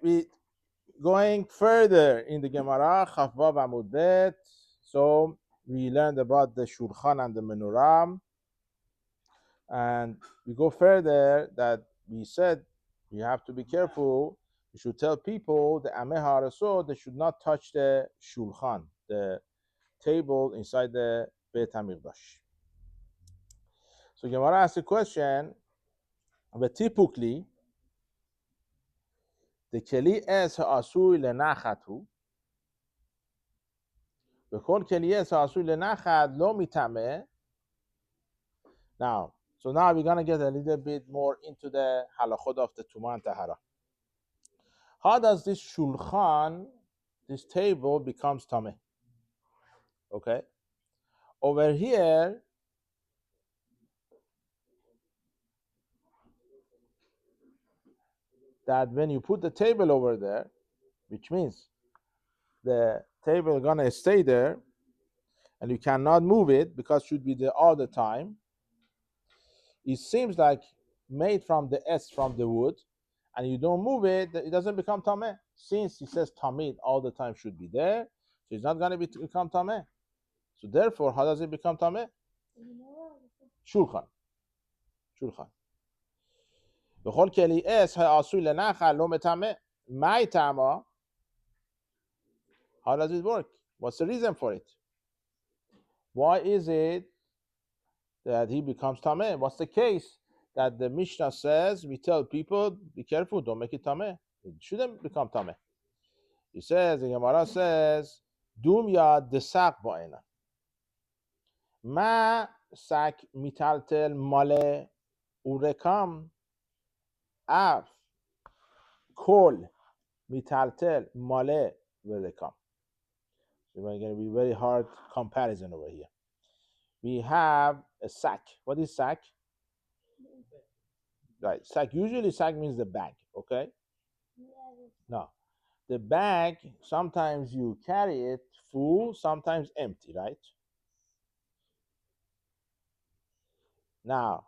We going further in the Gemara, Chafvav Amud Bet. So we learned about the Shulchan and the Menorah, and we go further that we said we have to be careful. We should tell people the Ameh HaRasot they should not touch the Shulchan, the table inside the Beit HaMikdash. So Gemara asks a question, but typically the keli es ha'asui lenachatu, v'kol keli es ha'asui lenachat lo mitameh. Now, so now we're gonna get a little bit more into the halachot of the Tumah and Tahara. How does this shulchan, this table, becomes tameh? Okay, over here, that when you put the table over there, which means the table is gonna stay there, and you cannot move it because it should be there all the time. It seems like made from the wood, and you don't move it, it doesn't become tameh. Since it says tamid all the time should be there, so it's not going to become tameh. So therefore, how does it become tameh? Shulchan. V'chol keli es ha'asui lenachal lo metameh. My tama. How does it work? What's the reason for it? Why is it that he becomes tameh? What's the case that the Mishnah says we tell people be careful, don't make it tameh? It shouldn't become tameh. He says, the Gemara says, Dumya desak ba'ena. Ma sak mitaltel male urekam af kol mitaltel male urekam. So we're going to be very hard comparison over here. We have a sack. What is sack? Right. Sack. Usually sack means the bag. Okay. No. The bag, sometimes you carry it full, sometimes empty, right? Now,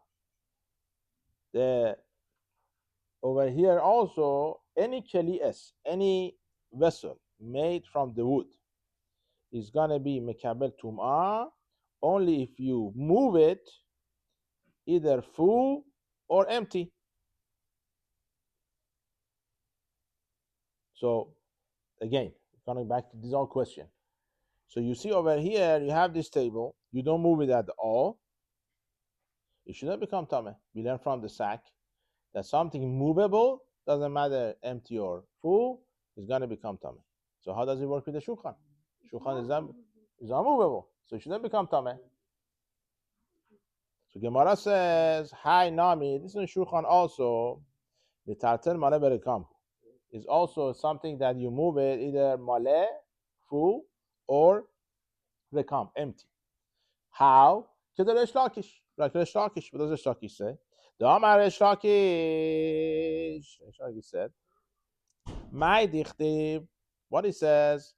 over here also, any keli'es, any vessel made from the wood is going to be mekabel tum'ah only if you move it either full or empty. So, again, coming back to this old question. So you see over here, you have this table. You don't move it at all. It shouldn't become tameh. We learn from the sack that something movable, doesn't matter empty or full, is going to become tameh. So how does it work with the shulchan? Shulchan is unmovable, so it shouldn't become tameh. So Gemara says, "Hi Nami." This is shulchan also. Mitartel male berekam is also something that you move it either male, full, or rekam, empty. How? Kedel Reish Lakish, like Reish Lakish. What does Reish Lakish say? The Amar Reish Lakish said, "My dichtiv." What he says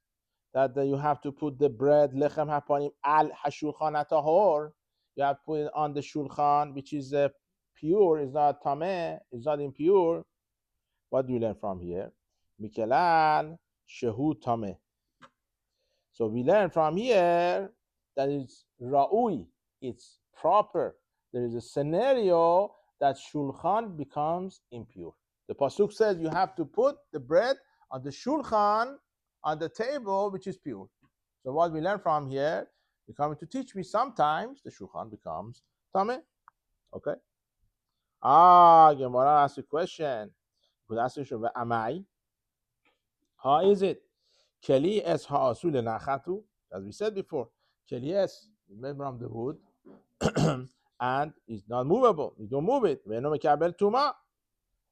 that you have to put the bread lechem hapanim al hashulchan atahor. You have to put it on the shulchan, which is pure, is not tameh, is not impure. What do you learn from here? Mikelal shehu tameh. So we learn from here that it's ra'ui, it's proper. There is a scenario that shulchan becomes impure. The pasuk says you have to put the bread on the shulchan, on the table, which is pure. So what we learn from here, you're coming to teach me sometimes the shulchan becomes tameh. Okay? Gemara asks a question. Could ask you, Amai, how is it? Keli es ha'asu lenachatu, as we said before, keli es is made from the wood and it's not movable. You don't move it. Ve'eno mekabel tuma.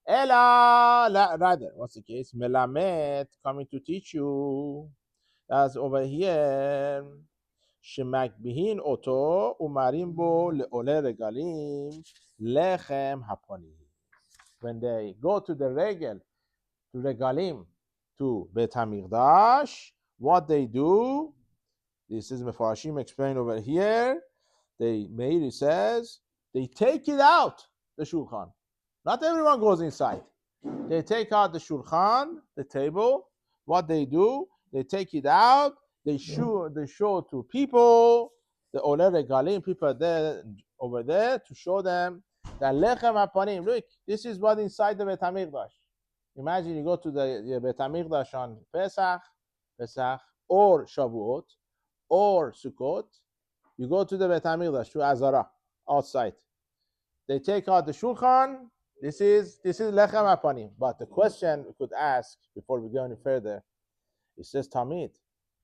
Ela, rather, what's the case? Melamed, coming to teach you. That's over here. Shemak bihin oto umarim bo le'ole regalim lechem haponi. When they go to the regel, to regalim, to Beit HaMikdash, what they do, this is Mefarashim explained over here, Meiri says, they take it out, the shulchan. Not everyone goes inside. They take out the shulchan, the table. What they do, they take it out. They show to people, the Oleh Regalim, people there over there, to show them that lechem hapanim. Look, this is what inside the Beit Hamikdash. Imagine you go to the Beit Hamikdash on Pesach, or Shavuot, or Sukkot. You go to the Beit Hamikdash, to Azara, outside. They take out the shulchan. This is lechem hapanim. But the question we could ask before we go any further, it says tamid.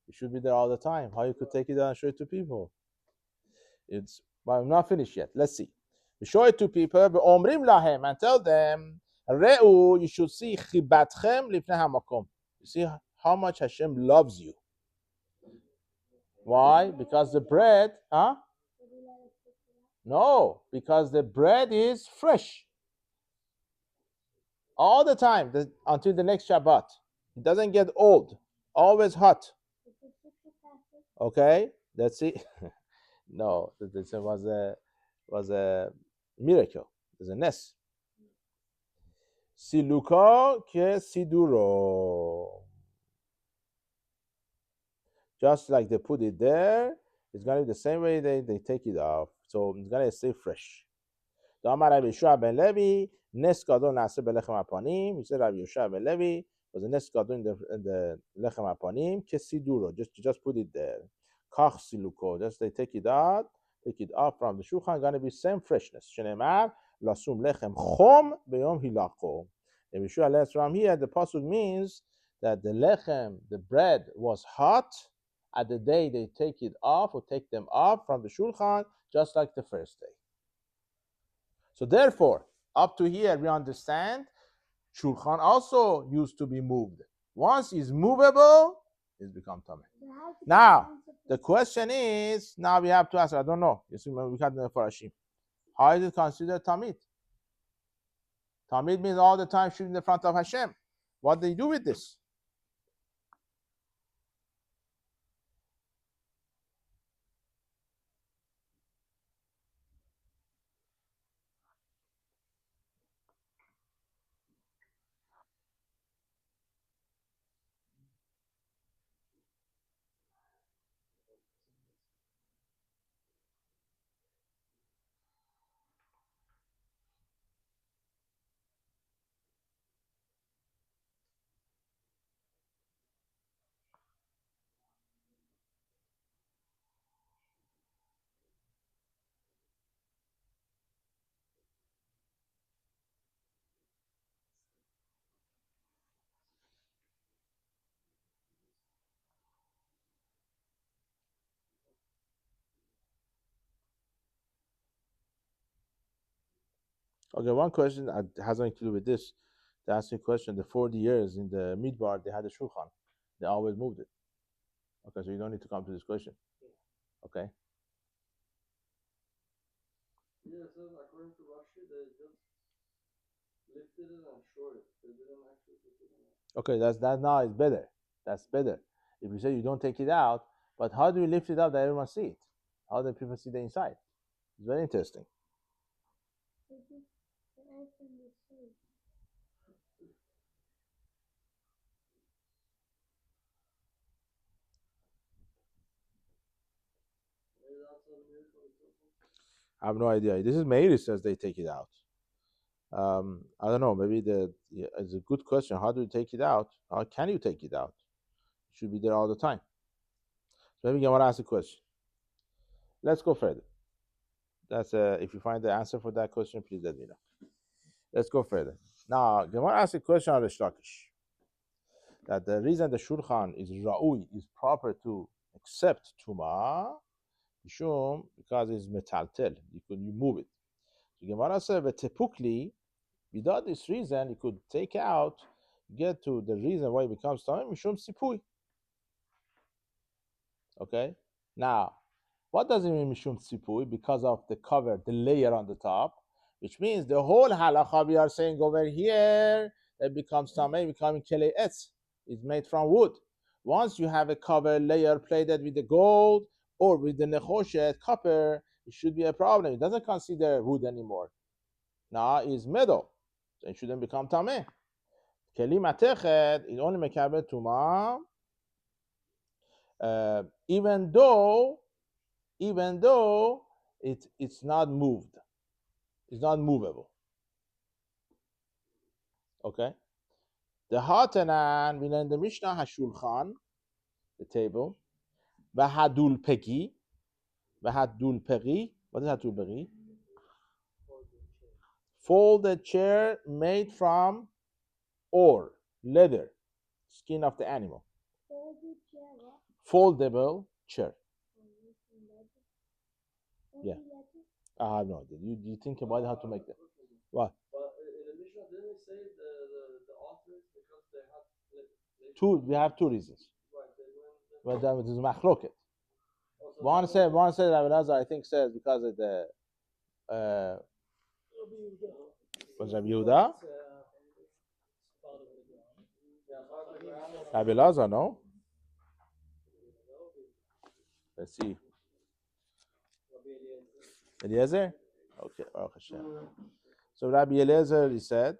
You should be there all the time. How you could take it out and show it to people? But I'm not finished yet. Let's see. We show it to people. Omrim lahem, and tell them, Re'u, you should see chibatchem lifnei hamakom. You see how much Hashem loves you. Why? Because the bread, No, because the bread is fresh all the time until the next Shabbat. It doesn't get old, always hot. Okay, let's see. No, this was a miracle. There's a nest. Siluka ke siduro. Just like they put it there, it's going to be the same way they take it off. So it's going to stay fresh. Amar Rabbi Yeshua ben Levi, nes gadol nase belechem hapanim. He said Rabbi Yeshua ben Levi was a nes gadol in the lechem hapanim kesiduro. Just put it there. Kach siluko. Just they take it off from the shulchan. Going to be same freshness. Shenemar lasum lechem chom beyom hilako. Rabbi Yeshua learns from here. The pasuk means that the lechem, the bread, was hot at the day they take it off or take them off from the shulchan, just like the first day. So therefore, up to here we understand shulchan also used to be moved. Once it's movable, it's become tameh. Now the question is, now we have to ask. I don't know. You see, we got the farashim. How is it considered tamid? Tamid means all the time shooting in the front of Hashem. What do they do with this? Okay, one question that has nothing to do with this. They asked me a question. The 40 years in the midbar, they had a shulchan. They always moved it. Okay, so you don't need to come to this question. Okay. Yeah, it says according to Rashi, they just lifted it and showed it. They didn't actually put it in. Okay, that now is better. That's better. If you say you don't take it out, but how do you lift it up that everyone see it? How do people see the inside? It's very interesting. I have no idea. This is Meir says they take it out. I don't know. Maybe it's a good question. How do you take it out? How can you take it out? It should be there all the time. So maybe Gemara ask a question. Let's go further. That's if you find the answer for that question, please let me know. Let's go further. Now, Gemara asked a question on the Lakish, that the reason the shulchan is ra'ui, is proper to accept tuma, because it's metaltel. You move it. So Gemara said, "Tepukli, without this reason, you could take out, get to the reason why it becomes tameh, mishum sipui." Okay. Now, what does it mean mishum sipui? Because of the cover, the layer on the top, which means the whole halacha we are saying over here, that becomes tameh, becoming kelei etz, is made from wood. Once you have a cover layer plated with the gold or with the nechoshet copper, it should be a problem. It doesn't consider wood anymore. Now it's metal, so it shouldn't become tameh. Keli matechet, it only mekabel tuma, even though it's not moved, it's not movable. Okay. The hatanan, we learn the Mishnah hashulchan, the table. Vahadul peki, vahadul peki. What is hadul peki? Folded chair made from or leather, skin of the animal. Foldable chair. Yeah. I have no idea. You think about how to make that? What? But in the Mishnah, didn't they say the authors because they had Two. We have two reasons. right? But there's machloket. One said Rabbi Lazar, I think, says because of the was Rabbi Yehuda? Rabbi Lazar, no? Let's see. Eliezer? Okay, Baruch Hashem. So Rabbi Eliezer, he said,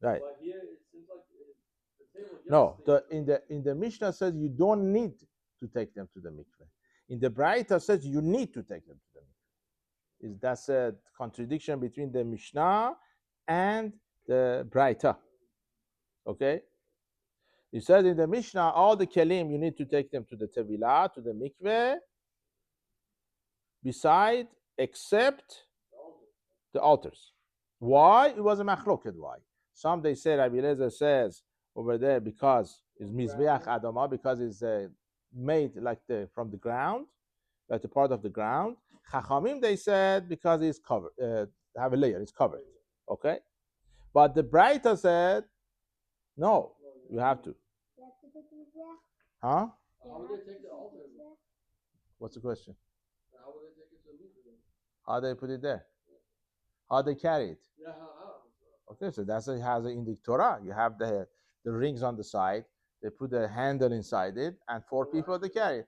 right. But here it seems like the table gets No, in the Mishnah says you don't need to take them to the mikveh. In the Braita says you need to take them to the mikveh. That's a contradiction between the Mishnah and the Braita. Okay? He said in the Mishnah, all the kelim you need to take them to the tevilah, to the mikveh, except the altars. Why? It was a machloket. Why? Some they say Rabbi Eliezer says over there because it's mizbeach adama, because it's made like from the ground, like the part of the ground. Chachamim they said because it's covered, have a layer, it's covered. Okay, but the Braita said no, you have to. Huh? How would they take the altar? What's the question? How would they take it to the mikveh? How they put it there? How they carry it? Yeah, how? Okay, so that's it has in the Torah. You have the rings on the side. They put the handle inside it, and four people they carry it,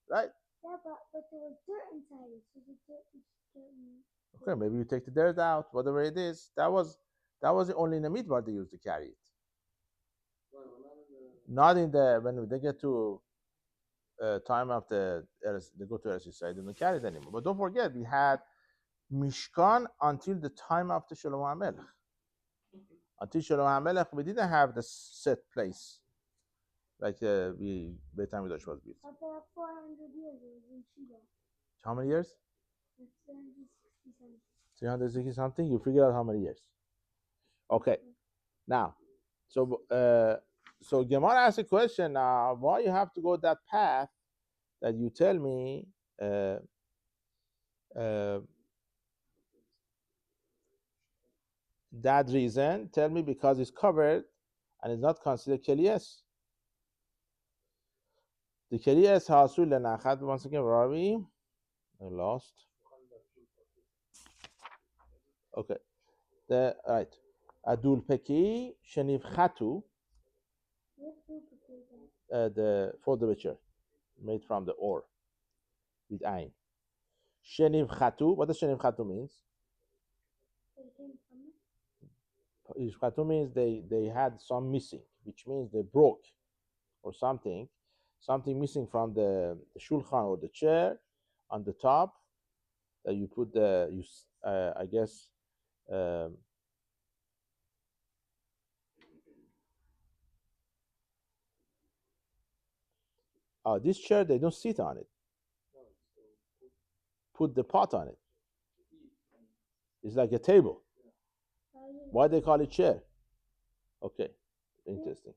right? Yeah, but there was dirt inside it, so the dirt is dirt. Okay, maybe you take the dirt out, whatever it is. That was only in the midbar they used to carry it. Not in the when they get to time of they go to Eretz Yisrael, they don't carry it anymore. But don't forget, we had Mishkan until the time of the Shalom HaMelech. Until Shalom HaMelech, we didn't have the set place like we Beit HaMikdash was built. After 400 years, it was in Shiva. How many years? 360 360 something. You figure out how many years. Okay. Now, so Gemara asks a question now. Why you have to go that path that you tell me? That reason, tell me because it's covered and it's not considered keliyas. The keliyas hasul lenachad. Once again, Ravi, I lost. Okay, the right. Adul peki sheniv chatu. The foldable chair made from the ore with ayin. Sheniv chatu. What does sheniv chatu means? Chatu means they had some missing, which means they broke or something missing from the shulchan or the chair on the top that you put I guess this chair they don't sit on it. Put the pot on it. It's like a table. Why they call it chair? Okay, interesting.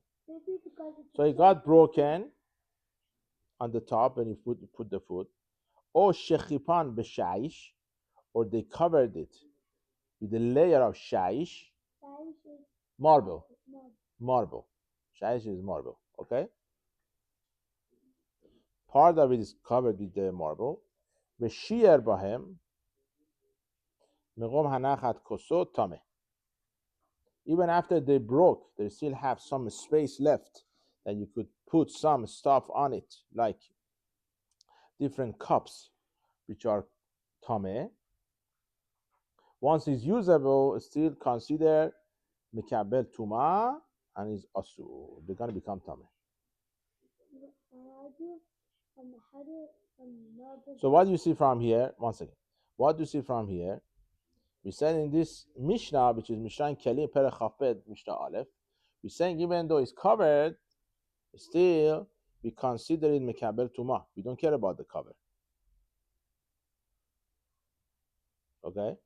So it got broken on the top when you put the food. Or shechipan b'shaish, or they covered it with a layer of shaish, marble. Shaish is marble. Okay. Part of it is covered with the marble. V'shiur bahem megom hanachat kosot tameh. Even after they broke, they still have some space left that you could put some stuff on it, like different cups, which are tameh. Once it's usable, it's still considered mikabel tuma and is asur. They're gonna become tameh. So what do you see from here? Once again, what do you see from here? We said in this Mishnah, which is Mishnah Kelim Perek Chafed Mishnah Aleph, we're saying even though it's covered, still we consider it mekabel tuma. We don't care about the cover. Okay?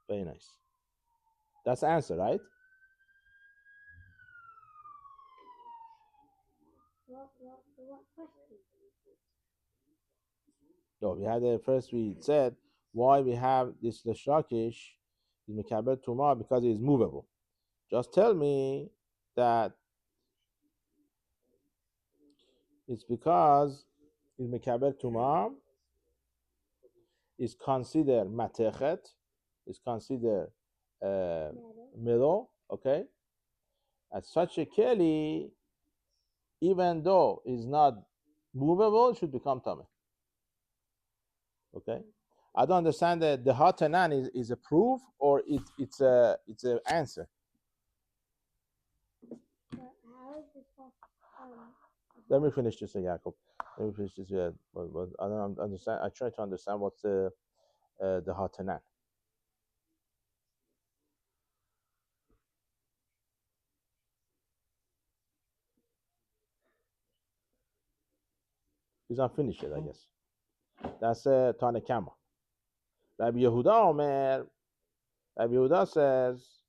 Very nice. That's the answer, right? No, we had first we said why we have this Leshlakish is mekabel tuma because it is movable. Just tell me that it's because it's mekabel tuma is considered matechet, is considered middle, okay? As such a keli, even though it's not movable, it should become tameh. Okay? I don't understand that the hatanan is a proof or it's a answer. Let me finish this, Jacob. Let me finish this. But I don't understand. I try to understand what's the hatanan. He's not finished yet, I guess. That's Tanakama. Rabbi Yehuda says,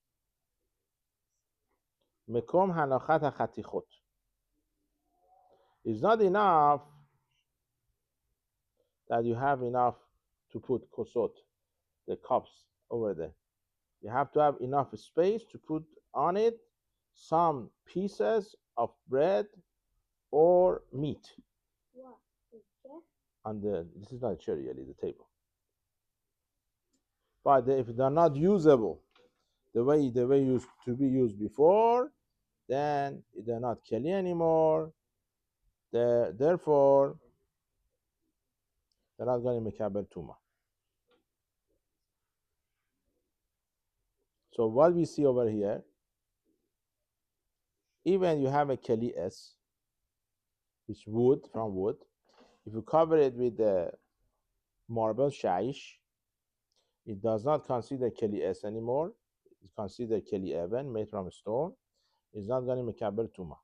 Mekom hanachat hachatichot. It's not enough that you have enough to put kosot, the cups over there. You have to have enough space to put on it some pieces of bread or meat. What? This is not a chair really, the table. But if they're not usable the way used to be used before, then they're not keli anymore. Therefore, they're not going to mekabel tuma. So what we see over here, even you have a keli s, which from wood, if you cover it with the marble shaish, it does not consider keli s anymore. It's considered keli even, made from stone. It's not going to mekabel tuma.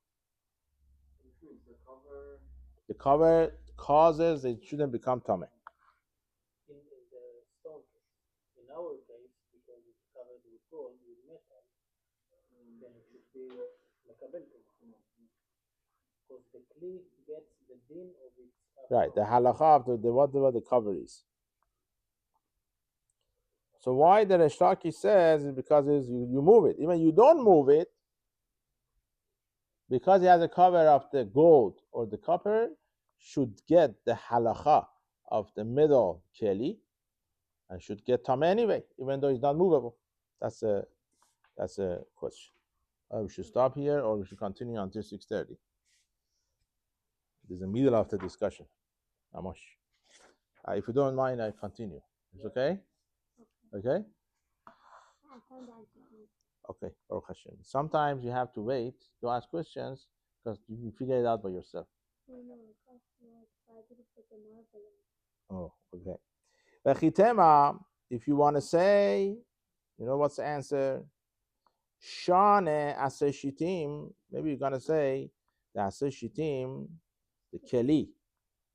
The cover causes it shouldn't become tameh. In the stone case. In our case, because it's covered with gold, with metal, then it should be makabel tuma. Because the kli gets the din of its Right, the halacha of whatever the cover is. So why the Reshtaki says is because you move it. Even you don't move it, because it has a cover of the gold or the copper, should get the halacha of the middle keli and should get tameh anyway, even though it's not movable. That's a question. We should stop here or we should continue until 6:30. This is the middle of the discussion. Amosh. If you don't mind, I continue. It's okay? Okay? Okay, Baruch Hashem. Sometimes you have to wait to ask questions because you can figure it out by yourself. Oh, okay. Vechitema, if you want to say, you know what's the answer? Shane aseh shitim. Maybe you're gonna say the aseh shitim, the keli,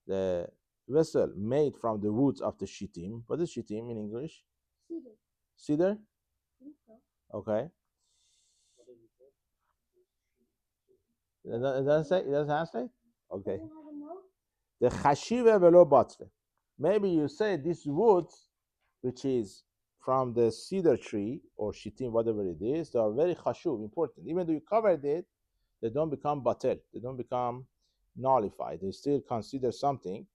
the vessel made from the woods of the shitim. What is shitim in English? Cedar. Okay. It doesn't have to say? Okay. The chashive velo batle. Maybe you say this wood, which is from the cedar tree or shitim, whatever it is, they are very chashuv, important. Even though you covered it, they don't become batel. They don't become nullified. They still consider something.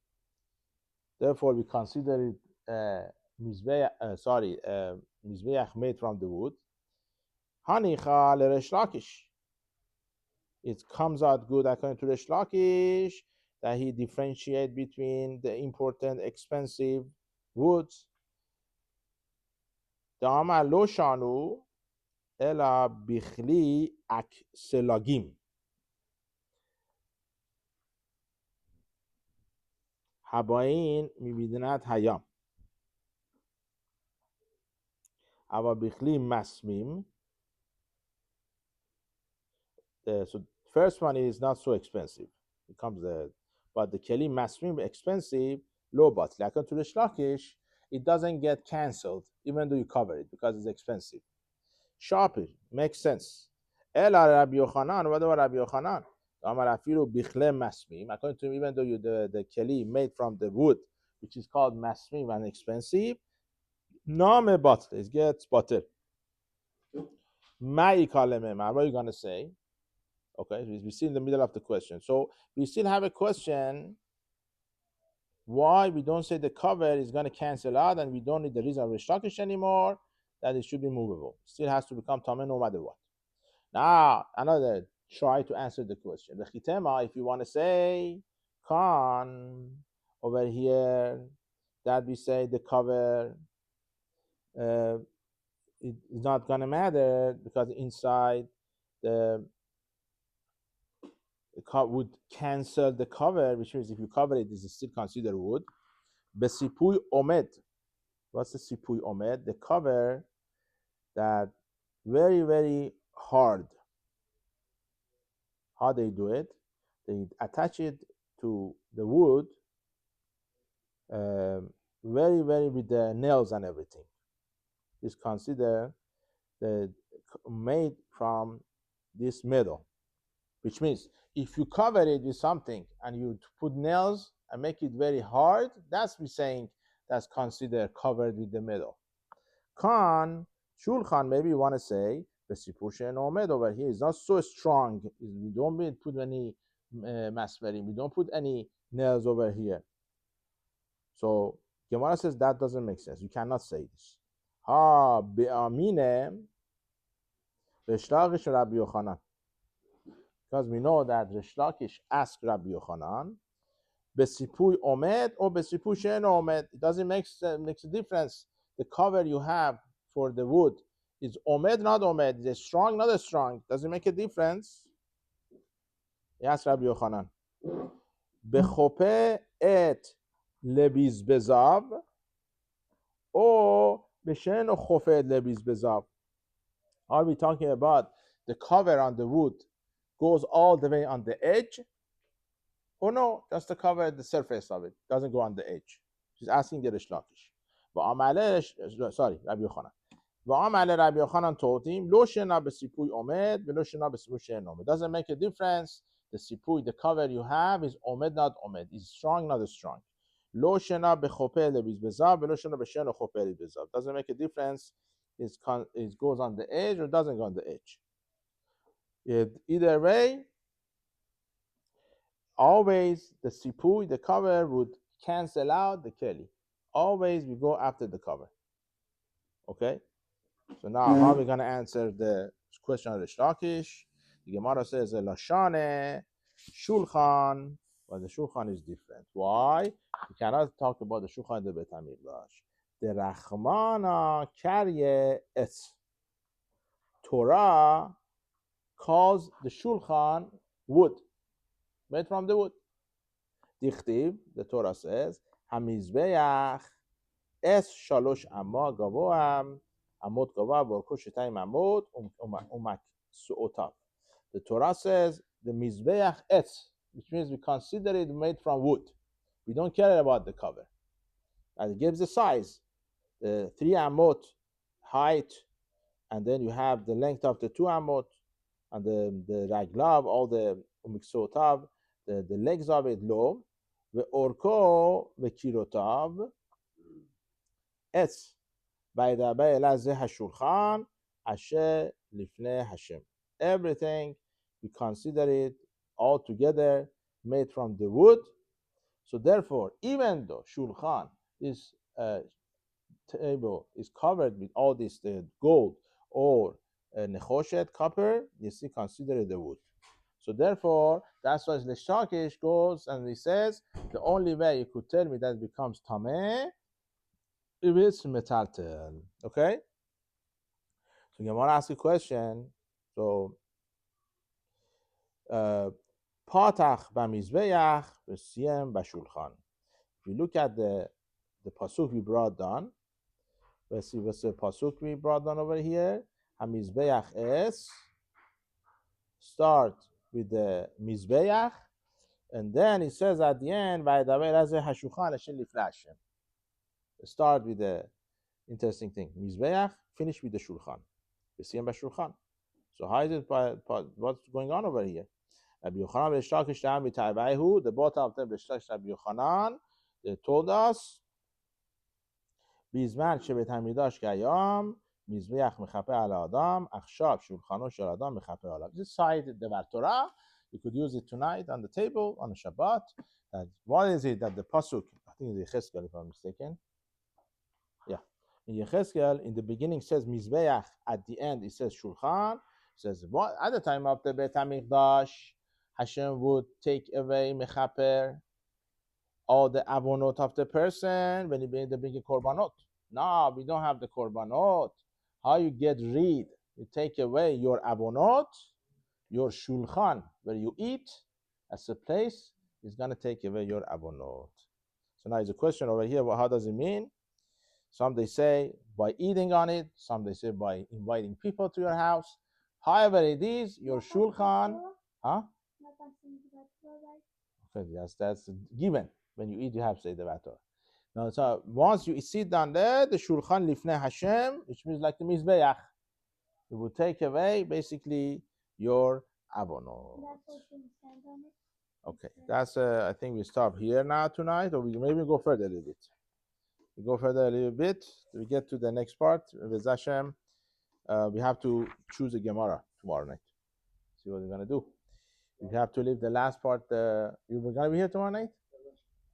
Therefore, we consider it mizbeach made from the wood. Hanicha leresh lakish. It comes out good according to Resh Lakish that he differentiate between the important, expensive woods דאמר לא שנו אלא בכלי אקסלגים. הבאים ממדינת הים. אבל בכלי מסמים. So first one is not so expensive. It comes but the keli masmim expensive, low but like to the shlakish, it doesn't get cancelled even though you cover it because it's expensive. Sharper makes sense. Ela Rabbi Yochanan, what about Rabbi Yochanan? Amar afilu bichle masmim. According to him, even though the keli made from the wood, which is called masmim and expensive, name bottle, it gets butter. Ma'i kaleme. What are you gonna say? Okay, we see in the middle of the question. So we still have a question why we don't say the cover is going to cancel out and we don't need the reason of Rishtakish anymore, that it should be movable. Still has to become Tameh no matter what. Now, another try to answer the question. The Chitema, if you want to say Khan over here, that we say the cover it is not going to matter because inside the would cancel the cover, which means if you cover it, this is still considered wood. Besipui omed. What's the sipui omed? The cover that very, very hard. How they do it? They attach it to the wood very, very with the nails and everything. It's considered made from this metal, which means if you cover it with something and you put nails and make it very hard, that's we saying that's considered covered with the metal. Khan, shulchan, maybe you want to say the sipushe and omed over here is not so strong. We don't put any masverim. We don't put any nails over here. So Gemara says that doesn't make sense. You cannot say this. Ha be'amine v'shlagish Rabbi Yochanan. Because we know that Rish Lakish asked Rabbi Yochanan, Besipui omed or Besipui she'en omed. It doesn't makes a difference. The cover you have for the wood is omed, not omed. Is it strong, not a strong? Doesn't make a difference. He asked Rabbi Yochanan, Bechope et lebiz bezav or Beshen or chope et lebiz bezav. Are we talking about the cover on the wood goes all the way on the edge? Or no, just to cover the surface of it. Doesn't go on the edge. She's asking the Rish Lakish. Rabbi Yochanan. Rabbi Yochanan told him, Lo shena besipui omed, velo shena besipui she'en omed. Doesn't make a difference. The sipui, the cover you have is omed, not omed. Is strong, not strong. Lo shena bechope lebiz bezav, velo shena beshen chope lebiz bezav. Doesn't make a difference. It goes on the edge or doesn't go on the edge. Either way, always the sipui, the cover would cancel out the keli. Always we go after the cover. Okay? So now how are we going to answer the question of the Shtakish? The Gemara says, Lashane, Shulchan, but the Shulchan is different. Why? We cannot talk about the Shulchan in the Beit HaMikdash. The Rachmana Karye Etz. Torah calls the Shulchan wood, made from the wood. Dichtiv, the Torah says, Hamizbeach es shalosh amma gavoam amot gavoa vorko shetayim amot umak suotav. The Torah says the mizbeach etz, which means we consider it made from wood. We don't care about the cover. And it gives the size, the 3 amot height, and then you have the length of the 2 amot, and the raglav, all the umiksotav, the legs of it low, the orko the kirotav etz vaydaber ela ze hashulchan asher lifnei Hashem. Everything we consider it all together made from the wood. So therefore, even though shulchan, this table is covered with all this gold or nechoshet, copper, you still consider it the wood. So therefore, that's why the Shakish goes and he says, the only way you could tell me that it becomes tameh, if it's metaltel. Okay? So Gemara asks a question. So Patach b'mizbeach v'siyem b'shulchan. If you look at the pasuk we brought down, let's see what's the pasuk we brought down over here. Hamizbeach is start with the mizbeach, and then it says at the end, "Vaydaber azeh hashulchan l'shem lifnei Hashem." Start with the interesting thing, mizbeach, finish with the shulchan. V'siyem b'shulchan. So how is it? What's going on over here? Rabbi Yochanan v'Shtakish Ta'am v'Ta'avayhu. The both of them, V'Shtakish Rabbi Yochanan, they told us, בזמן שבית המקדש קיים, מזבח מכפר על האדם, עכשיו שולחנו של האדם מכפר עליו. This side, the Torah, you could use it tonight on the table, on the Shabbat. What is it that the pasuk, I think it's Yecheskel if I'm mistaken. Yeah. In Yecheskel, in the beginning says mizbeach, at the end it says shulchan. It says, what at the time of the Beit HaMikdash, Hashem would take away mechaper, all the avonot of the person when they bring a korbanot. No, we don't have the korbanot. How you get rid? You take away your avonot, your shulchan, where you eat, as a place, is going to take away your avonot. So now there's a question over here, well, how does it mean? Some they say by eating on it, some they say by inviting people to your house. However it is, your shulchan, huh? Okay, that's given. When you eat, you have to say the Torah. Now, so once you sit down there, the shulchan lifnei Hashem, which means like the mizbeach, it will take away basically your avonot. Okay, that's I think we stop here now tonight, or we maybe go further a little bit. We go further a little bit. We get to the next part. With Hashem, we have to choose a Gemara tomorrow night. See what we're gonna do. We have to leave the last part. You were gonna be here tomorrow night?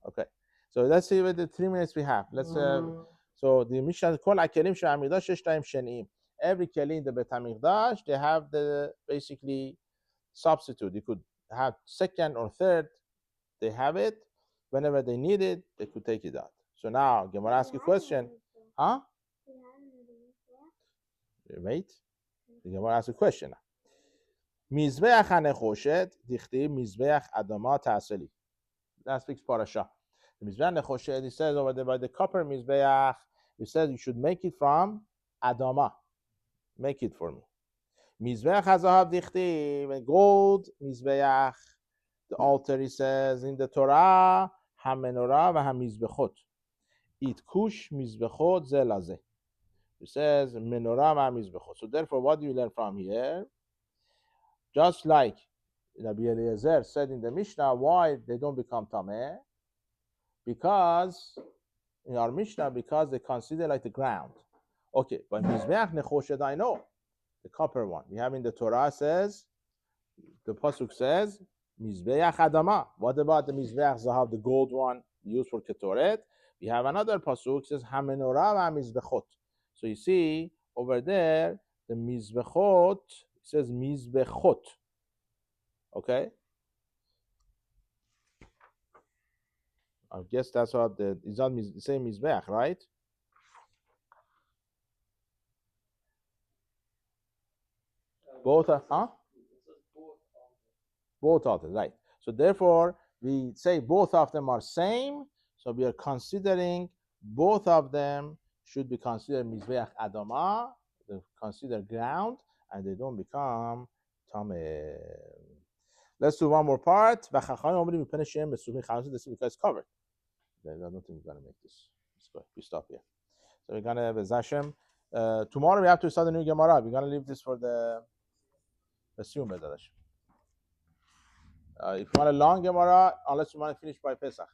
Okay. So let's see with the 3 minutes we have. Let's so the Mishnah called Kelim Shamidash Sheshtaim Shenim. Every keli in the Beit HaMikdash, they have the basically substitute. You could have second or third. They have it. Whenever they need it, they could take it out. So now, Gemara ask a question. Huh? Wait. The Gemara ask a question. Mizbeach hanechoshet dichtiv mizbeach adama ta'aseli. Last week's parasha. The mizbeach nechoshet, it says over there by the copper mizbeach, it says you should make it from adama. Make it for me. Mizbeach hazahav dichtiv, gold mizbeach. The altar, it says in the Torah, hamenorah v'hamizbechot. It kush mizbechot ze lazeh. It says menorah v'hamizbechot. So therefore, what do you learn from here? Just like Rabbi Eliezer said in the Mishnah, why they don't become tameh? Because in our Mishnah, because they consider like the ground. Okay, but mizbeach nechoshet, I know the copper one. We have in the Torah says, the pasuk says mizbeach adama. What about the mizbeach zahav, the gold one used for ketoret? We have another pasuk says hamenorah v'hamizbechot. So you see over there the mizbechot. It says mizbechot. Okay. I guess that's what it's not the same mizbech, right? Both are, huh? Both altars, right. So therefore, we say both of them are same. So we are considering both of them should be considered mizbeach adama, they consider ground, and they don't become tameh. Let's do one more part. This is because it's covered. I don't think we're gonna make this. Let's go. We stop here. So we're gonna have a Zashem. Tomorrow we have to start a new Gemara. We're gonna leave this for the assume that. If you want a long Gemara, unless you want to finish by Pesach.